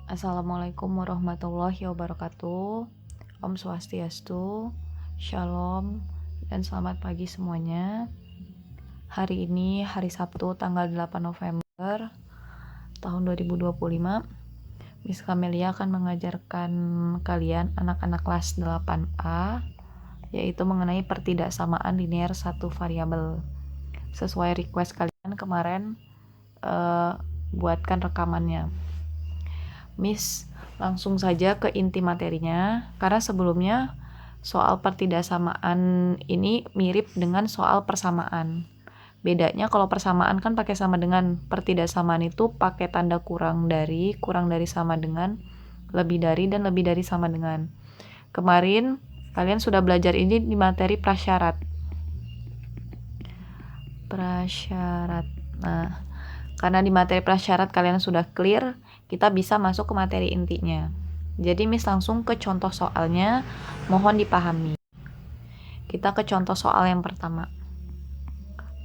Assalamualaikum warahmatullahi wabarakatuh. Om Swastiastu, Shalom, dan selamat pagi semuanya. Hari ini hari Sabtu tanggal 8 November tahun 2025. Miss Kamelia akan mengajarkan kalian anak-anak kelas 8A yaitu mengenai pertidaksamaan linear satu variabel. Sesuai request kalian kemarin, buatkan rekamannya. Miss langsung saja ke inti materinya, karena sebelumnya soal pertidaksamaan ini mirip dengan soal persamaan. Bedanya kalau persamaan kan pakai sama dengan, pertidaksamaan itu pakai tanda kurang dari sama dengan, lebih dari, dan lebih dari sama dengan. Kemarin kalian sudah belajar ini di materi prasyarat. Nah, karena di materi prasyarat kalian sudah clear, kita bisa masuk ke materi intinya. Jadi Miss langsung ke contoh soalnya, mohon dipahami. Kita ke contoh soal yang pertama.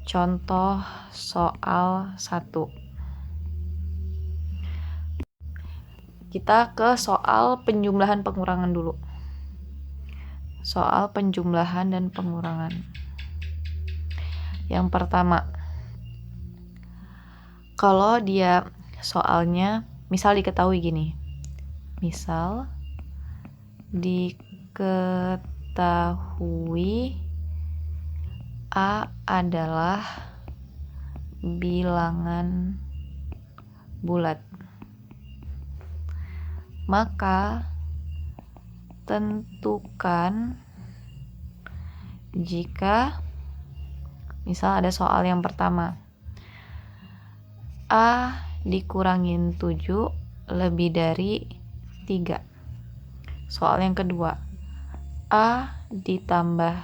Contoh soal 1. Kita ke soal penjumlahan pengurangan dulu. Soal penjumlahan dan pengurangan. Yang pertama, kalau dia soalnya misal diketahui gini. Misal diketahui A adalah bilangan bulat. Maka tentukan jika misal ada soal yang pertama, A dikurangin 7 lebih dari 3. Soal yang kedua, A ditambah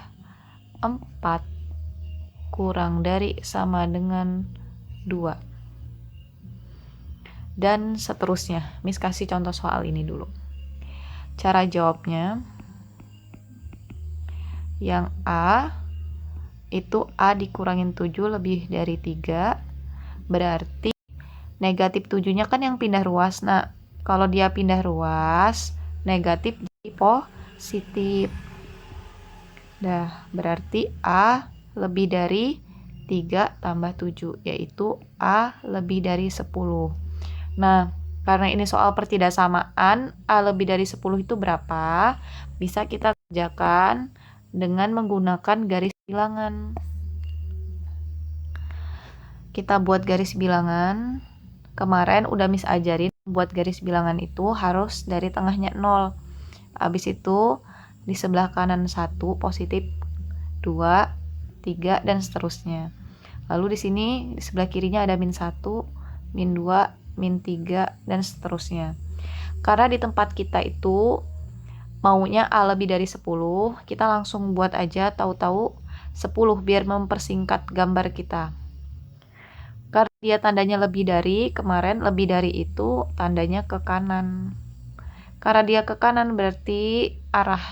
4 kurang dari sama dengan 2. Dan seterusnya. Miss kasih contoh soal ini dulu. Cara jawabnya, yang A itu A dikurangin 7 lebih dari 3, berarti negatif 7-nya kan yang pindah ruas. Nah, kalau dia pindah ruas, negatif jadi positif. Berarti A lebih dari 3 tambah 7, yaitu A lebih dari 10. Nah, karena ini soal pertidaksamaan, A lebih dari 10 itu berapa? Bisa kita kerjakan dengan menggunakan garis bilangan. Kita buat garis bilangan. Kemarin udah Miss ajarin buat garis bilangan itu harus dari tengahnya 0. Habis itu di sebelah kanan 1 positif, 2, 3, dan seterusnya. Lalu di sini di sebelah kirinya ada min 1, min 2, min 3, dan seterusnya. Karena di tempat kita itu maunya A lebih dari 10, kita langsung buat aja tahu-tahu 10 biar mempersingkat gambar kita. Karena dia tandanya lebih dari, kemarin lebih dari itu tandanya ke kanan. Karena dia ke kanan berarti arah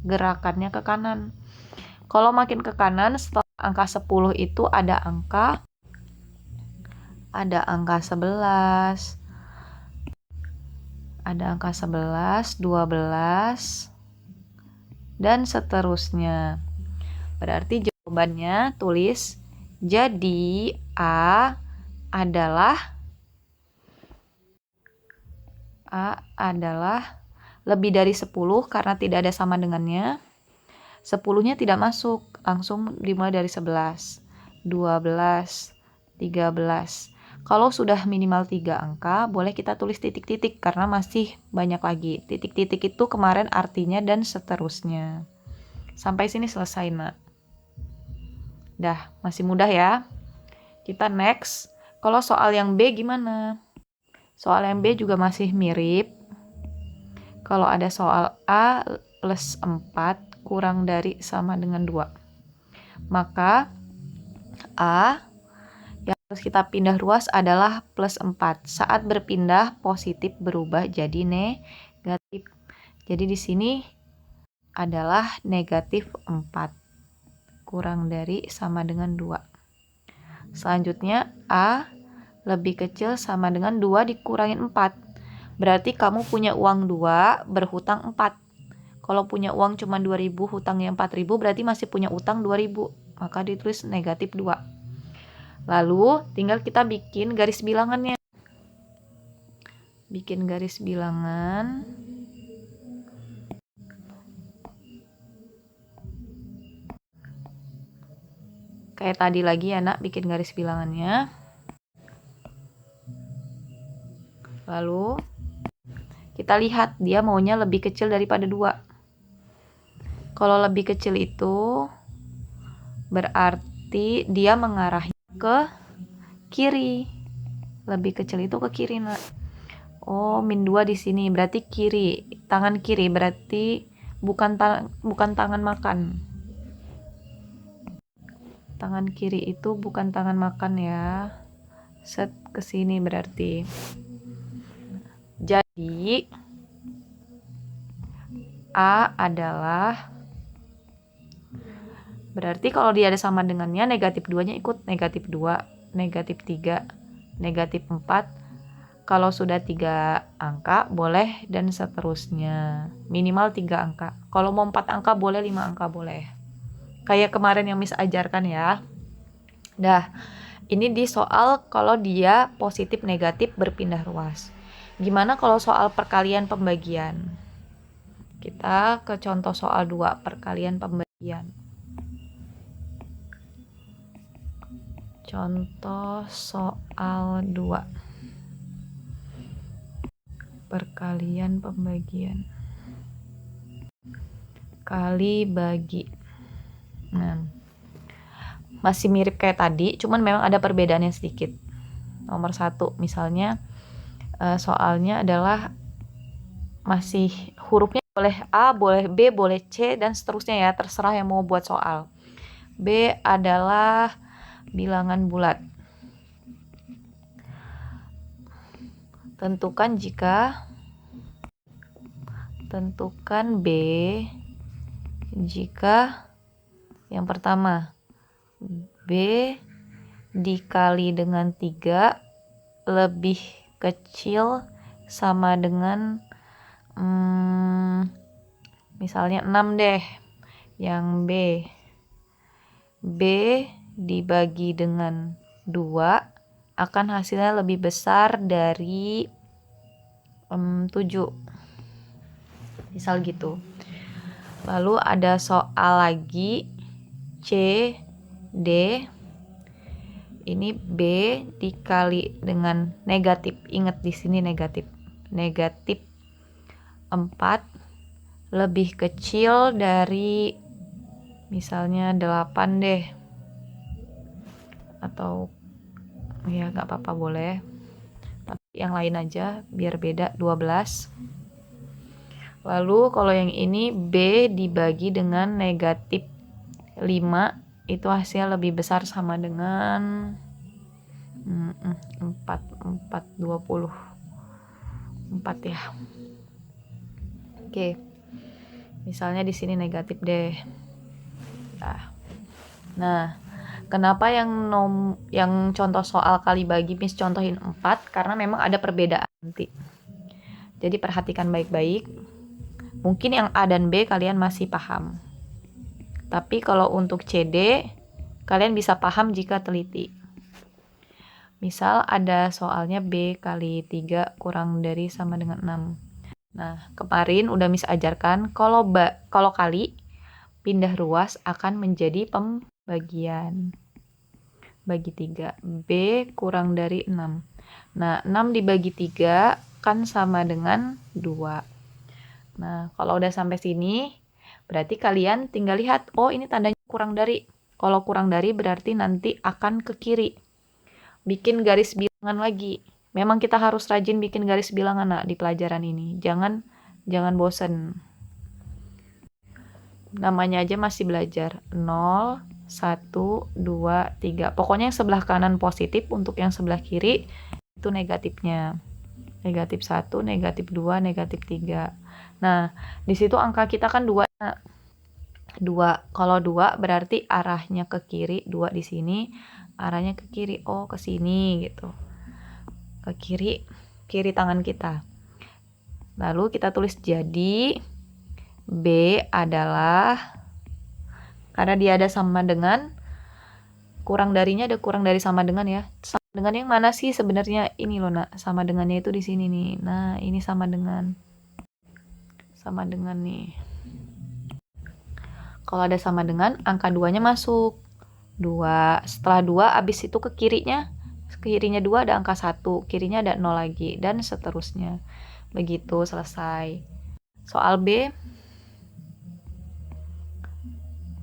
gerakannya ke kanan. Kalau makin ke kanan, setelah angka 10 itu ada angka 11, ada angka 11, 12, dan seterusnya. Berarti jawabannya tulis, jadi A adalah lebih dari 10 karena tidak ada sama dengannya. 10-nya tidak masuk, langsung dimulai dari 11, 12, 13. Kalau sudah minimal 3 angka, boleh kita tulis titik-titik karena masih banyak lagi. Titik-titik itu kemarin artinya dan seterusnya. Sampai sini selesai, Nak. Dah, masih mudah ya. Kita next. Kalau soal yang B gimana? Soal yang B juga masih mirip. Kalau ada soal A plus 4 kurang dari sama dengan 2. Maka A yang harus kita pindah ruas adalah plus 4. Saat berpindah positif berubah jadi negatif. Jadi di sini adalah negatif 4 kurang dari sama dengan 2. Selanjutnya A lebih kecil sama dengan 2 dikurangin 4. Berarti kamu punya uang 2, berhutang 4. Kalau punya uang cuma 2.000, hutangnya 4.000, berarti masih punya utang 2.000. Maka ditulis negatif 2. Lalu tinggal kita bikin garis bilangannya. Bikin garis bilangan. Kayak tadi lagi ya nak, bikin garis bilangannya. Lalu kita lihat dia maunya lebih kecil daripada 2. Kalau lebih kecil itu berarti dia mengarahnya ke kiri. Lebih kecil itu ke kiri nak. Oh, min 2 di sini berarti kiri. Tangan kiri berarti bukan tangan makan. Tangan kiri itu bukan tangan makan ya. Set ke sini berarti. Jadi A adalah, berarti kalau dia ada sama dengannya, negatif 2-nya ikut negatif 2, negatif 3, negatif 4. Kalau sudah 3 angka boleh, dan seterusnya. Minimal 3 angka. Kalau mau 4 angka boleh, 5 angka boleh. Kayak kemarin yang Miss ajarkan ya. Dah, ini di soal kalau dia positif negatif berpindah ruas. Gimana kalau soal perkalian pembagian? Kita ke contoh soal 2, perkalian pembagian. Contoh soal 2. Perkalian pembagian. Kali bagi. Nah, masih mirip kayak tadi, cuman memang ada perbedaannya sedikit. Nomor 1, misalnya soalnya adalah masih hurufnya boleh A, boleh B, boleh C, dan seterusnya ya, terserah yang mau buat soal. B adalah bilangan bulat. Tentukan B jika yang pertama B dikali dengan 3 lebih kecil sama dengan misalnya 6 deh. Yang B dibagi dengan 2 akan hasilnya lebih besar dari 7. Misal gitu. Lalu ada soal lagi C, D. Ini B dikali dengan negatif. Ingat di sini negatif. Negatif 4 lebih kecil dari misalnya 8 deh. Atau ya nggak apa-apa boleh. Tapi yang lain aja biar beda, 12. Lalu kalau yang ini B dibagi dengan negatif 5, itu hasilnya lebih besar sama dengan 4, 20. 4 ya. Oke. Misalnya di sini negatif deh. Nah, kenapa yang contoh soal kali bagi Miss contohin 4? Karena memang ada perbedaan nanti. Jadi perhatikan baik-baik. Mungkin yang A dan B kalian masih paham. Tapi kalau untuk CD, kalian bisa paham jika teliti. Misal ada soalnya B kali 3 kurang dari sama dengan 6. Nah, kemarin udah Miss ajarkan kalau kali pindah ruas akan menjadi pembagian. Bagi 3. B kurang dari 6. Nah, 6 dibagi 3 kan sama dengan 2. Nah, kalau udah sampai sini, berarti kalian tinggal lihat, oh ini tandanya kurang dari. Kalau kurang dari berarti nanti akan ke kiri. Bikin garis bilangan lagi. Memang kita harus rajin bikin garis bilangan nak, di pelajaran ini. Jangan bosen. Namanya aja masih belajar. 0, 1, 2, 3. Pokoknya yang sebelah kanan positif, untuk yang sebelah kiri itu negatifnya. Negatif 1, negatif 2, negatif 3. Nah, di situ angka kita kan 2. 2. Kalau 2 berarti arahnya ke kiri, 2 di sini, arahnya ke kiri. Oh, ke sini gitu. Ke kiri tangan kita. Lalu kita tulis jadi B adalah, karena dia ada sama dengan, kurang darinya ada kurang dari sama dengan ya. Sama dengan yang mana sih sebenarnya? Ini loh nak, sama dengannya itu di sini nih. Nah ini sama dengan nih. Kalau ada sama dengan, angka 2-nya masuk. 2. Setelah 2, abis itu ke kirinya 2 ada angka 1, kirinya ada 0 lagi, dan seterusnya. Begitu, selesai. Soal B.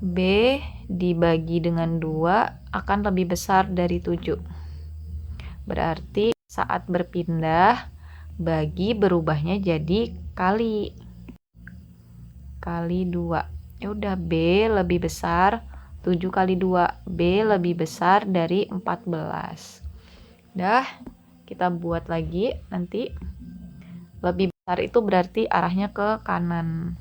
B dibagi dengan 2 akan lebih besar dari 7. Berarti saat berpindah, bagi berubahnya jadi kali 2. Ya udah, B lebih besar 7 kali 2. B lebih besar dari 14. Dah, kita buat lagi nanti. Lebih besar itu berarti arahnya ke kanan.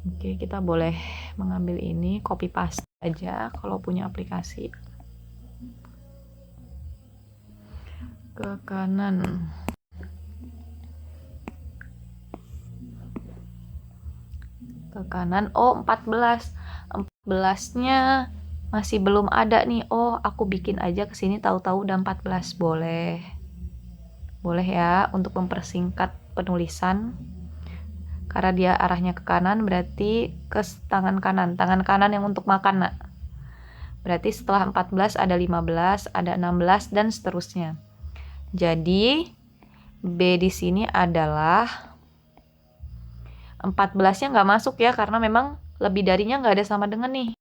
Oke, kita boleh mengambil ini, copy paste aja kalau punya aplikasi. Ke kanan. Ke kanan. Oh, 14. 14-nya masih belum ada nih. Oh, aku bikin aja ke sini, tahu-tahu udah 14. Boleh. Boleh ya, untuk mempersingkat penulisan. Karena dia arahnya ke kanan, berarti ke tangan kanan. Tangan kanan yang untuk makan, nak. Berarti setelah 14 ada 15, ada 16, dan seterusnya. Jadi, B di sini adalah 14-nya nggak masuk ya, karena memang lebih darinya nggak ada sama dengan nih.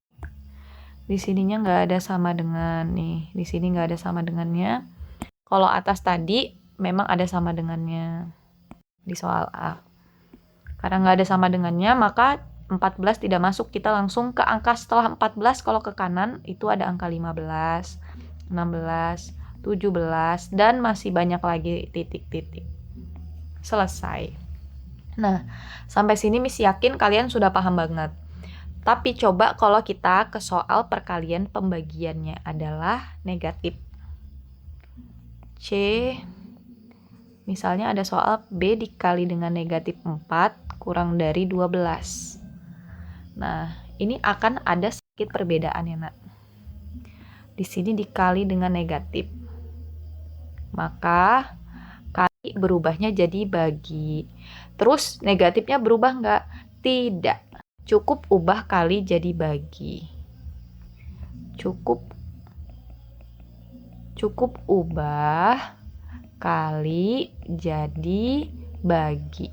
Di sininya nggak ada sama dengan nih. Di sini nggak ada sama dengannya. Kalau atas tadi memang ada sama dengannya di soal A. Karena nggak ada sama dengannya, maka 14 tidak masuk. Kita langsung ke angka setelah 14. Kalau ke kanan itu ada angka 15, 16, 17, dan masih banyak lagi titik-titik. Selesai. Nah, sampai sini Miss yakin kalian sudah paham banget. Tapi coba kalau kita ke soal perkalian pembagiannya adalah negatif. C, misalnya ada soal B dikali dengan negatif 4 kurang dari 12. Nah, ini akan ada sedikit perbedaan ya, nak. Di sini dikali dengan negatif. Maka kali berubahnya jadi bagi. Terus negatifnya berubah nggak? Tidak. Cukup ubah kali jadi bagi. Cukup ubah kali jadi bagi.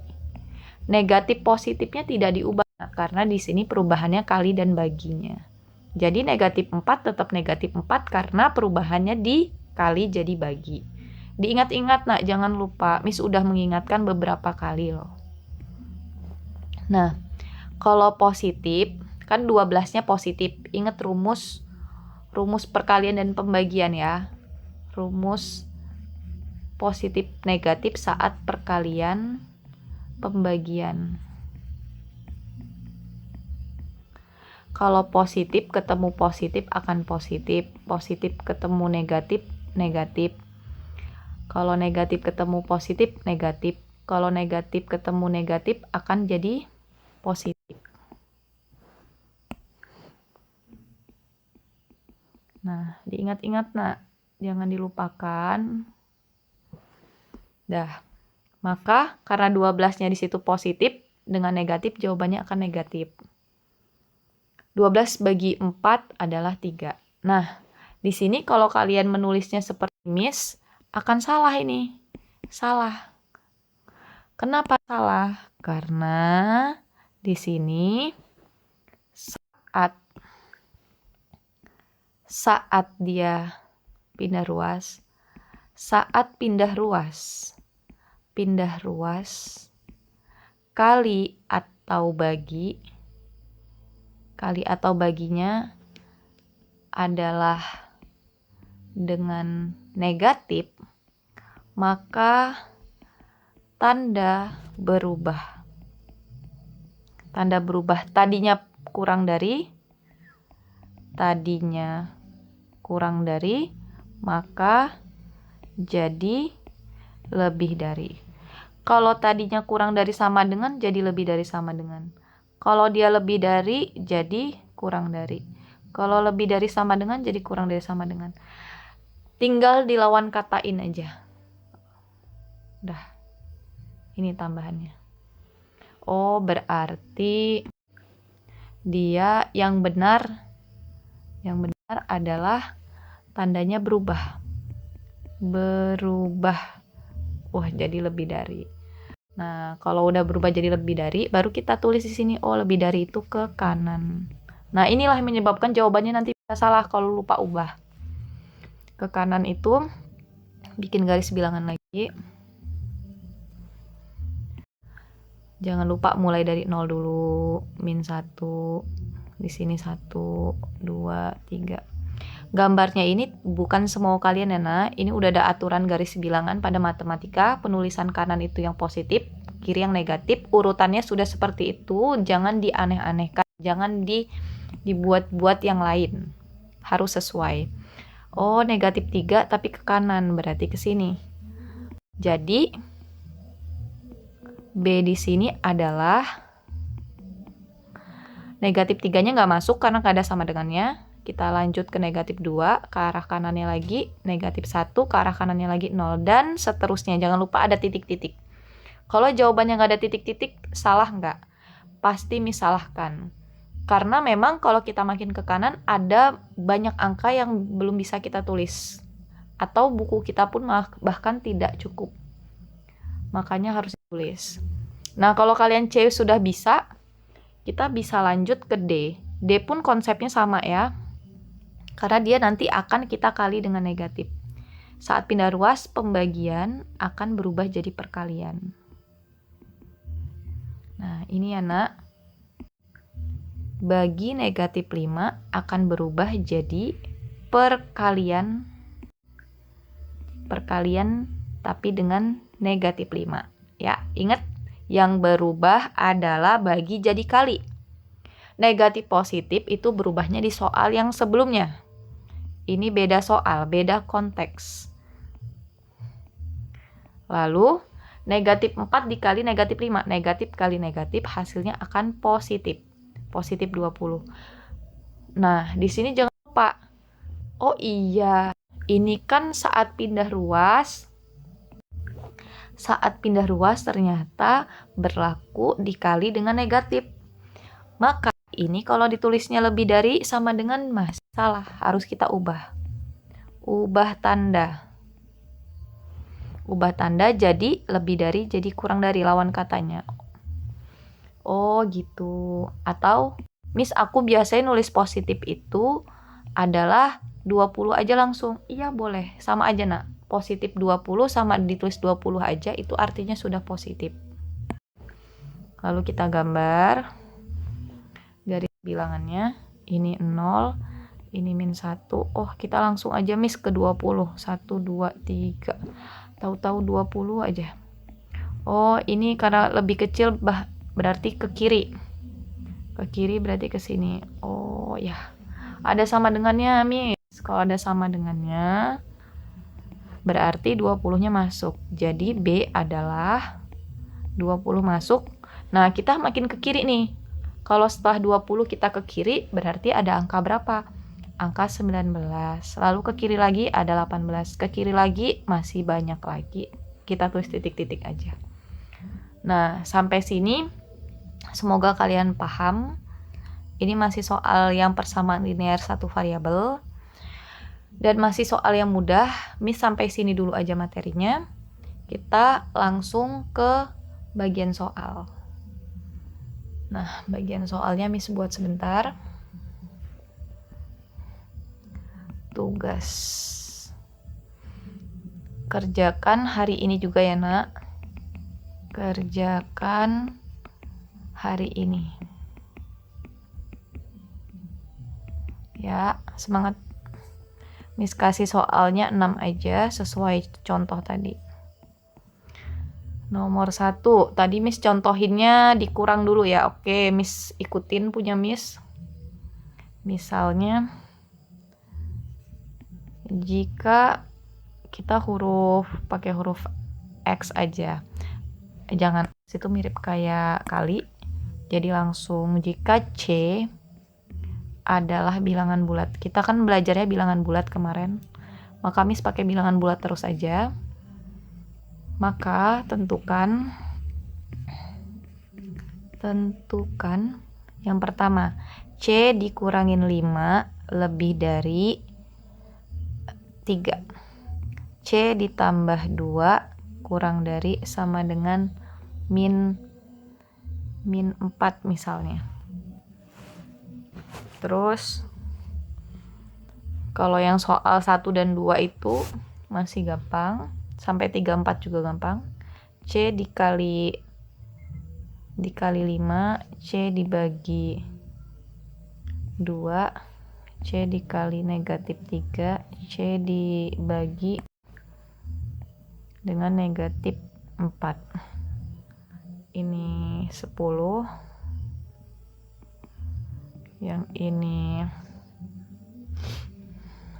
Negatif positifnya tidak diubah karena di sini perubahannya kali dan baginya. Jadi negatif 4 tetap negatif 4 karena perubahannya dikali jadi bagi. Diingat-ingat nak, jangan lupa. Miss udah mengingatkan beberapa kali loh. Nah, kalau positif, kan 12-nya positif. Ingat rumus perkalian dan pembagian ya. Rumus positif negatif saat perkalian pembagian. Kalau positif ketemu positif akan positif. Positif ketemu negatif, negatif. Kalau negatif ketemu positif, negatif. Kalau negatif ketemu negatif akan jadi positif. Nah, diingat-ingat nak, jangan dilupakan. Dah. Maka karena 12-nya di situ positif, dengan negatif jawabannya akan negatif. 12 bagi 4 adalah 3. Nah, di sini kalau kalian menulisnya seperti Miss, akan salah ini. Salah. Kenapa salah? Karena di sini saat dia pindah ruas, pindah ruas kali atau baginya adalah dengan negatif, maka tanda berubah. Tadinya kurang dari, maka jadi lebih dari. Kalau tadinya kurang dari sama dengan, jadi lebih dari sama dengan. Kalau dia lebih dari, jadi kurang dari. Kalau lebih dari sama dengan, jadi kurang dari sama dengan. Tinggal dilawan katain aja. Udah, ini tambahannya. Oh, berarti dia yang benar adalah tandanya berubah. Wah, jadi lebih dari. Nah, kalau udah berubah jadi lebih dari, baru kita tulis di sini, oh lebih dari itu ke kanan. Nah, inilah yang menyebabkan jawabannya nanti bisa salah kalau lupa ubah. Ke kanan itu, bikin garis bilangan lagi. Jangan lupa mulai dari 0 dulu, min 1, di sini 1, 2, 3. Gambarnya ini bukan semua kalian ya nak, ini udah ada aturan garis bilangan pada matematika, penulisan kanan itu yang positif, kiri yang negatif, urutannya sudah seperti itu, jangan dianeh-anehkan, jangan dibuat-buat yang lain, harus sesuai. Oh, negatif 3 tapi ke kanan, berarti ke sini. Jadi B di sini adalah negatif 3-nya nggak masuk karena nggak ada sama dengannya. Kita lanjut ke negatif 2, ke arah kanannya lagi, negatif 1, ke arah kanannya lagi 0, dan seterusnya. Jangan lupa ada titik-titik. Kalau jawabannya nggak ada titik-titik, salah nggak? Pasti misalahkan. Karena memang kalau kita makin ke kanan, ada banyak angka yang belum bisa kita tulis. Atau buku kita pun bahkan tidak cukup. Makanya harus ditulis. Nah, kalau kalian C sudah bisa, kita bisa lanjut ke D. D pun konsepnya sama ya. Karena dia nanti akan kita kali dengan negatif. Saat pindah ruas, pembagian akan berubah jadi perkalian. Nah, ini ya nak. Bagi negatif 5 akan berubah jadi perkalian tapi dengan negatif 5. Ya, ingat yang berubah adalah bagi jadi kali. Negatif positif itu berubahnya di soal yang sebelumnya. Ini beda soal, beda konteks. Lalu, negatif 4 dikali negatif 5. Negatif kali negatif hasilnya akan positif. Positif 20. Nah, di sini jangan lupa. Oh iya, ini kan saat pindah ruas. Saat pindah ruas ternyata berlaku dikali dengan negatif. Maka ini kalau ditulisnya lebih dari sama dengan salah, harus kita ubah. Ubah tanda. Ubah tanda jadi lebih dari, jadi kurang dari, lawan katanya. Oh gitu. Atau Miss, aku biasanya nulis positif itu adalah 20 aja langsung. Iya boleh, sama aja nak. Positif 20 sama ditulis 20 aja, itu artinya sudah positif. Lalu kita gambar garis bilangannya. Ini 0, ini min 1. Oh, kita langsung aja Miss ke 20. 1, 2, 3. Tahu-tahu 20 aja. Oh, ini karena lebih kecil berarti ke kiri. Ke kiri berarti ke sini. Oh ya. Ada sama dengannya, Miss. Kalau ada sama dengannya, berarti 20-nya masuk. Jadi B adalah 20 masuk. Nah, kita makin ke kiri nih. Kalau setelah 20 kita ke kiri, berarti ada angka berapa? Angka 19. Lalu ke kiri lagi ada 18. Ke kiri lagi masih banyak lagi. Kita tulis titik-titik aja. Nah, sampai sini semoga kalian paham. Ini masih soal yang persamaan linear satu variabel. Dan masih soal yang mudah. Miss sampai sini dulu aja materinya. Kita langsung ke bagian soal. Nah, bagian soalnya Miss buat sebentar. Tugas. Kerjakan hari ini juga ya nak. Kerjakan hari ini. Ya, semangat. Miss kasih soalnya 6 aja sesuai contoh tadi. Nomor 1, tadi Miss contohinnya dikurang dulu ya. Oke, Miss ikutin punya Miss. Misalnya, jika kita pakai huruf X aja. Jangan, itu mirip kayak kali. Jadi langsung jika C adalah bilangan bulat. Kita kan belajarnya bilangan bulat kemarin. Maka Miss pakai bilangan bulat terus aja. Maka tentukan yang pertama, C dikurangin 5 lebih dari 3. C ditambah 2 kurang dari sama dengan min 4 misalnya. Terus kalau yang soal 1 dan 2 itu masih gampang, sampai 3, 4 juga gampang. C dikali 5, C dibagi 2, C dikali negatif 3, C dibagi dengan negatif 4. Ini 10, yang ini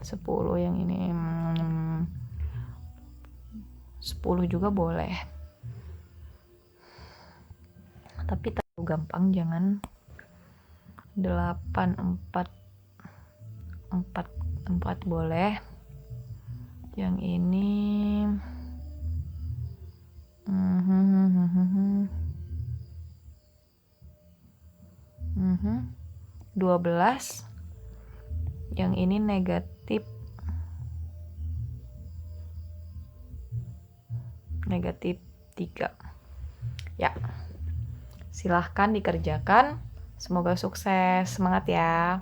10, yang ini 10 juga boleh. Tapi terlalu gampang, jangan 8, 4 boleh. Yang ini 12, yang ini negatif 3. Ya, silahkan dikerjakan. Semoga sukses. Semangat ya.